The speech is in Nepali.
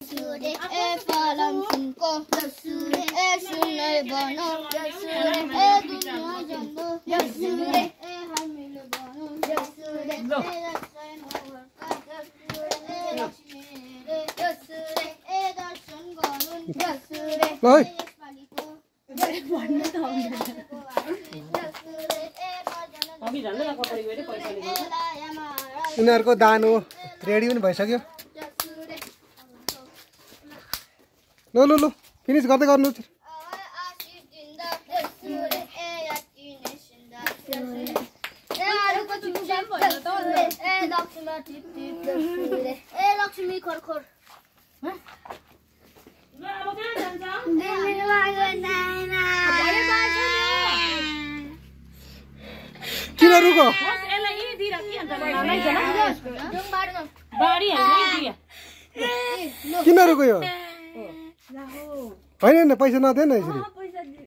सुरे ए फलम सुनको सुरे ए सुनै बनो सुरे ए दुनिया जन्नो सुरे ए हामीले बनो सुरे ए रक्षै मोहका सुरे ए लक्ष्मी रे सुरे ए दर्शन गरुन् सुरे ल यसपालिको भन्न त आउँदैन सुरे ए भजन हामी झन्डै कपडी गरे पैसा लिनु उनीहरुको दान हो रेडी पनि भइसक्यो लो फिनिश गर्दै गर्नु लक्ष्मी खरखोर किन रुको किन रुको यो होइन पैसा नदिएन यसरी